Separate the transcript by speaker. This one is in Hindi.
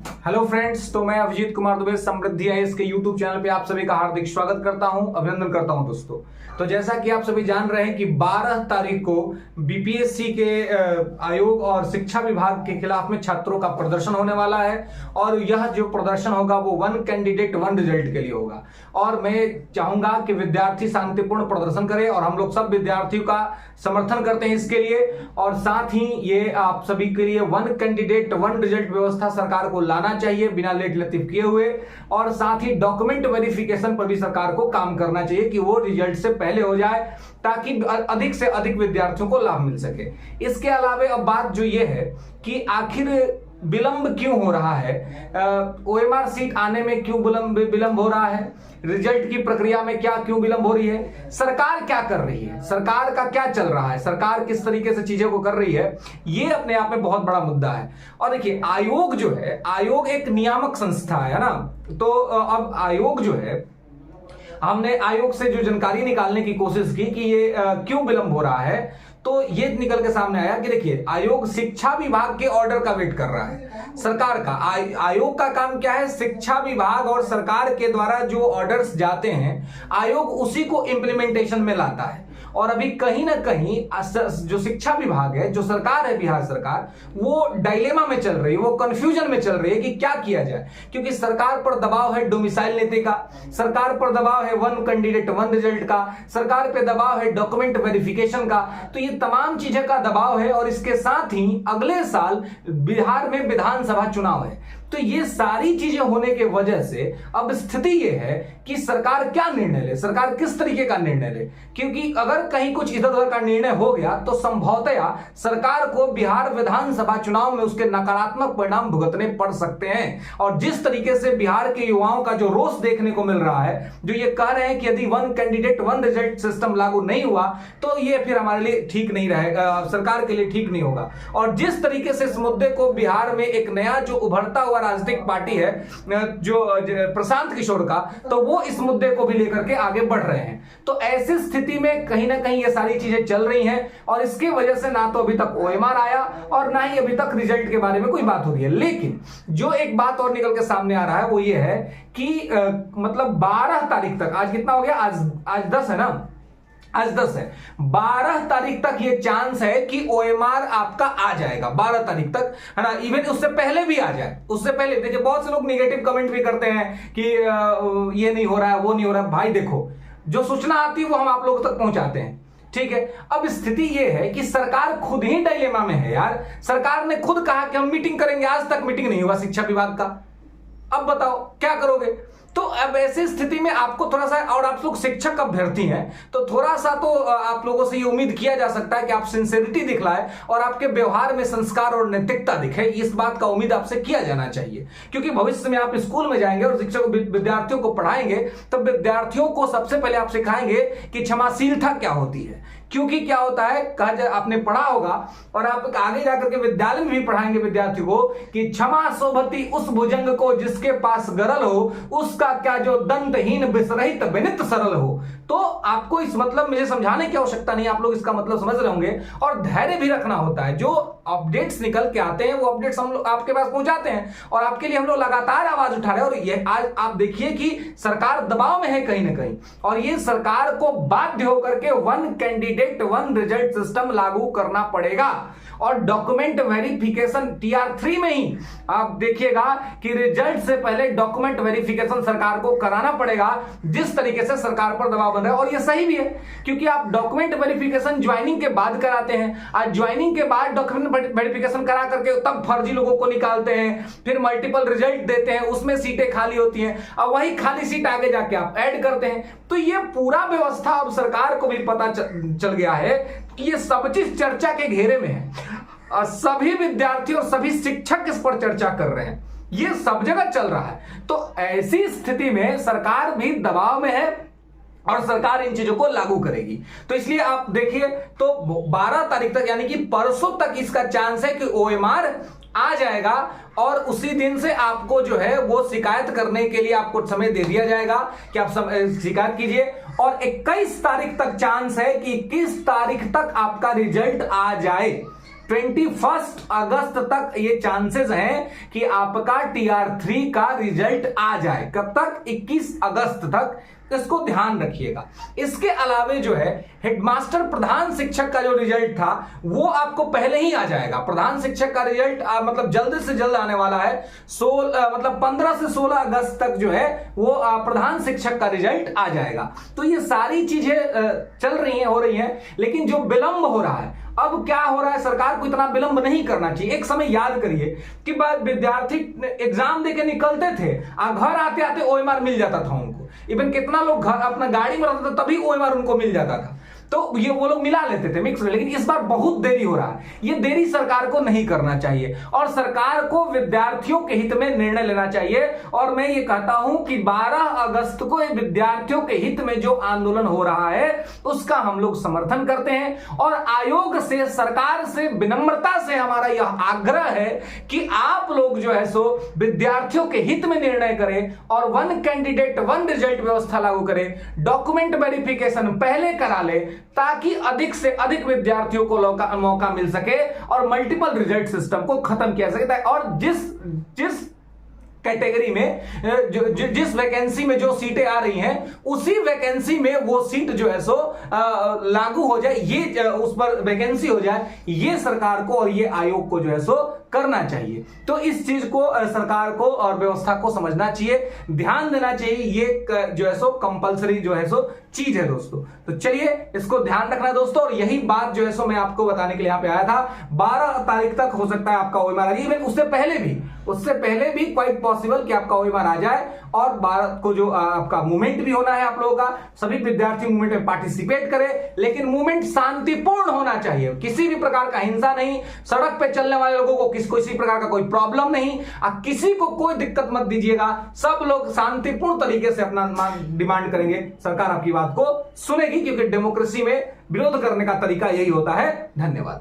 Speaker 1: हेलो फ्रेंड्स, तो मैं अभिजीत कुमार दुबे समृद्धि आईएएस के यूट्यूब चैनल पे आप सभी का हार्दिक स्वागत करता हूं, अभिनंदन करता हूं दोस्तों। तो जैसा कि आप सभी जान रहे हैं कि 12 तारीख को बीपीएससी के आयोग और शिक्षा विभाग के खिलाफ में छात्रों का प्रदर्शन होने वाला है और यह जो प्रदर्शन होगा वो वन कैंडिडेट वन रिजल्ट के लिए होगा। और मैं चाहूंगा कि विद्यार्थी शांतिपूर्ण प्रदर्शन करें और हम लोग सब विद्यार्थियों का समर्थन करते हैं इसके लिए। और साथ ही ये आप सभी के लिए वन कैंडिडेट वन रिजल्ट व्यवस्था सरकार को लाना चाहिए बिना लेट लतीफ किए हुए। और साथ ही डॉक्यूमेंट वेरिफिकेशन पर भी सरकार को काम करना चाहिए कि वो रिजल्ट से पहले हो जाए ताकि अधिक से अधिक विद्यार्थियों को लाभ मिल सके। इसके अलावा अब बात जो ये है कि आखिर विलंब क्यों हो रहा है, ओएमआर सीट आने में क्यों विलंब हो रहा है, रिजल्ट की प्रक्रिया में क्या क्यों विलंब हो रही है, सरकार क्या कर रही है, सरकार का क्या चल रहा है, सरकार किस तरीके से चीजों को कर रही है, ये अपने आप में बहुत बड़ा मुद्दा है। और देखिए, आयोग जो है, आयोग एक नियामक संस्था है ना। तो अब आयोग जो है, हमने आयोग से जो जानकारी निकालने की कोशिश की कि ये क्यों विलंब हो रहा है, तो ये निकल के सामने आया कि देखिए, आयोग शिक्षा विभाग के ऑर्डर का वेट कर रहा है सरकार का। आयोग का काम क्या है, शिक्षा विभाग और सरकार के द्वारा जो ऑर्डर्स जाते हैं आयोग उसी को इंप्लीमेंटेशन में लाता है। और अभी कहीं ना कहीं जो शिक्षा विभाग है, जो सरकार है बिहार सरकार, वो डायलेमा में चल रही है, वो कंफ्यूजन में चल रही है कि क्या किया जाए। क्योंकि सरकार पर दबाव है डोमिसाइल नीति का, सरकार पर दबाव है वन कैंडिडेट वन रिजल्ट का, सरकार पे दबाव है डॉक्यूमेंट वेरिफिकेशन का। तो ये तमाम चीजें का दबाव है। और इसके साथ ही अगले साल बिहार में विधानसभा चुनाव है। तो ये सारी चीजें होने के वजह से अब स्थिति ये है कि सरकार क्या निर्णय ले, सरकार किस तरीके का निर्णय ले। क्योंकि अगर कहीं कुछ इधर उधर का निर्णय हो गया तो संभवतया सरकार को बिहार विधानसभा चुनाव में उसके नकारात्मक परिणाम भुगतने पड़ सकते हैं। और जिस तरीके से बिहार के युवाओं का जो रोष देखने को मिल रहा है, जो ये कह रहे हैं कि यदि one candidate one result system लागू नहीं हुआ तो ये फिर हमारे लिए ठीक नहीं रहेगा, सरकार के लिए ठीक नहीं होगा। और जिस तरीके से इस मुद्दे को बिहार में एक नया जो उभरता हुआ राजनीतिक पार्टी है जो प्रशांत किशोर का, तो वो इस मुद्दे को भी लेकर के आगे बढ़ रहे हैं। तो ऐसी स्थिति में कहीं ना कहीं ये सारी चीजें चल रही हैं और इसके वजह से ना तो अभी तक ओएमआर आया और ना ही अभी तक रिजल्ट के बारे में कोई बात हो रही है। लेकिन जो एक बात और निकल के सामने आ रहा है वो ये है कि मतलब 12 तारीख तक, आज कितना हो गया, आज 10 है ना, आज 10 है, 12 तारीख तक ये चांस है कि ओएमआर आपका आ जाएगा। 12 तारीख तक है ना, इवन उससे पहले भी आ जाए। उससे पहले देखिए, बहुत से लोग नेगेटिव कमेंट भी करते हैं कि ये नहीं हो रहा है, वो नहीं हो रहा है। भाई देखो, जो सूचना आती है वो हम आप लोगों तक पहुंचाते हैं, ठीक है। अब स्थिति ये है कि सरकार खुद ही डायलेमा में है यार। सरकार ने खुद कहा कि हम मीटिंग करेंगे, आज तक मीटिंग नहीं हुआ शिक्षा विभाग का। अब बताओ क्या करोगे। तो अब ऐसी स्थिति में आपको थोड़ा सा, और आप लोग शिक्षक अभ्यर्थी हैं तो थोड़ा सा तो आप लोगों से ये उम्मीद किया जा सकता है कि आप सिंसियरिटी दिखलाएं और आपके व्यवहार में संस्कार और नैतिकता दिखे। इस बात का उम्मीद आपसे किया जाना चाहिए। क्योंकि भविष्य में आप स्कूल में जाएंगे और शिक्षक विद्यार्थियों को पढ़ाएंगे तो विद्यार्थियों को सबसे पहले आप सिखाएंगे कि क्षमाशीलता क्या होती है। क्योंकि क्या होता है, कहा आपने पढ़ा होगा और आप आगे जाकर के विद्यालय में भी पढ़ाएंगे विद्यार्थी को कि क्षमा शोभती उस भुजंग को जिसके पास गरल हो, उसका क्या जो दंतहीन विसरहित विनित सरल हो। तो आपको इस मतलब मुझे समझाने की आवश्यकता नहीं, आप लोग इसका मतलब समझ रहे होंगे। और धैर्य भी रखना होता है। जो अपडेट्स निकल के आते हैं वो अपडेट्स हम लोग आपके पास पहुंचाते हैं और आपके लिए हम लोग लगातार आवाज उठा रहे हैं। और ये आज आप देखिए कि सरकार दबाव में है कहीं ना कहीं, और ये सरकार को बाध्य होकर के one candidate one result system लागू करना पड़ेगा। और डॉक्यूमेंट वेरिफिकेशन TR3 में ही आप देखिएगा कि रिजल्ट से पहले डॉक्यूमेंट वेरिफिकेशन सरकार को कराना पड़ेगा। जिस तरीके से सरकार पर दबाव बन रहा है, और ये सही भी है क्योंकि आप डॉक्यूमेंट वेरिफिकेशन ज्वाइनिंग के बाद कराते हैं। आज ज्वाइनिंग के बाद डॉक्यूमेंट वेरिफिकेशन करा करके तब फर्जी लोगों को निकालते हैं, फिर मल्टीपल रिजल्ट देते हैं, उसमें सीटें खाली होती हैं और वही खाली सीट आगे जाके आप ऐड करते हैं। तो ये पूरा व्यवस्था अब सरकार को भी पता चल गया है कि ये सब चीज चर्चा के घेरे में है। सभी विद्यार्थी और सभी शिक्षक इस पर चर्चा कर रहे हैं, ये सब जगह चल रहा है। तो ऐसी स्थिति में सरकार भी दबाव में है और सरकार इन चीजों को लागू करेगी। तो इसलिए आप देखिए, तो 12 तारीख तक यानी कि परसों तक इसका चांस है कि ओएमआर आ जाएगा और उसी दिन से आपको जो है वो शिकायत करने के लिए आपको समय दे दिया जाएगा कि आप शिकायत कीजिए। और 21 तारीख तक चांस है कि 21 तारीख तक आपका रिजल्ट आ जाए। 21 अगस्त तक ये चांसेस हैं कि आपका TR3 का रिजल्ट आ जाए। कब तक? 21 अगस्त तक। इसको ध्यान रखिएगा। इसके अलावे जो है हेडमास्टर प्रधान शिक्षक का जो रिजल्ट था वो आपको पहले ही आ जाएगा। प्रधान शिक्षक का रिजल्ट मतलब जल्द से जल्द आने वाला है। 15 से 16 अगस्त तक जो है वो प्रधान शिक्षक का रिजल्ट आ जाएगा। तो ये सारी चीजें चल रही हैं, हो रही हैं, लेकिन जो विलंब हो रहा है, अब क्या हो रहा है, सरकार को इतना विलंब नहीं करना चाहिए। एक समय याद करिए कि विद्यार्थी एग्जाम देके निकलते थे, घर आते आते OMR मिल जाता था उनको। इवन कितना लोग घर अपना गाड़ी में रहता था तभी OMR उनको मिल जाता था, तो ये वो लोग मिला लेते थे मिक्स में। लेकिन इस बार बहुत देरी हो रहा है। ये देरी सरकार को नहीं करना चाहिए और सरकार को विद्यार्थियों के हित में निर्णय लेना चाहिए। और मैं ये कहता हूं कि 12 अगस्त को विद्यार्थियों के हित में जो आंदोलन हो रहा है उसका हम लोग समर्थन करते हैं। और आयोग से, सरकार से विनम्रता से हमारा यह आग्रह है कि आप लोग जो है सो विद्यार्थियों के हित में निर्णय करें और 1 कैंडिडेट 1 रिजल्ट व्यवस्था लागू करें। डॉक्यूमेंट वेरिफिकेशन पहले करा ले ताकि अधिक से अधिक विद्यार्थियों को मौका मिल सके और मल्टीपल रिजल्ट सिस्टम को खत्म किया सके। और जिस कैटेगरी में जिस वैकेंसी में जो सीटें आ रही हैं उसी वैकेंसी में वो सीट जो है सो लागू हो जाए, ये उस पर वैकेंसी हो जाए, ये सरकार को और ये आयोग को जो है सो करना चाहिए। तो इस चीज को सरकार को और व्यवस्था को समझना चाहिए, ध्यान देना चाहिए। ये जो है सो कंपलसरी जो है सो चीज है दोस्तों। तो चलिए इसको ध्यान रखना है दोस्तों। और यही बात जो है सो मैं आपको बताने के लिए यहां पे आया था। 12 तारीख तक हो सकता है आपका OMR आ जाए। उससे पहले भी क्वाइट पॉसिबल कि आपका OMR आ जाए। और 12 को जो आपका मूवमेंट भी होना है आप लोगों का, सभी विद्यार्थी मूवमेंट में पार्टिसिपेट करें, लेकिन मूवमेंट शांतिपूर्ण होना चाहिए। किसी भी प्रकार का हिंसा नहीं, सड़क पे चलने वाले लोगों को किसी प्रकार का कोई प्रॉब्लम नहीं, किसी को कोई दिक्कत मत दीजिएगा। सब लोग शांतिपूर्ण तरीके से अपना डिमांड करेंगे, सरकार आपकी बात को सुनेगी, क्योंकि डेमोक्रेसी में विरोध करने का तरीका यही होता है। धन्यवाद।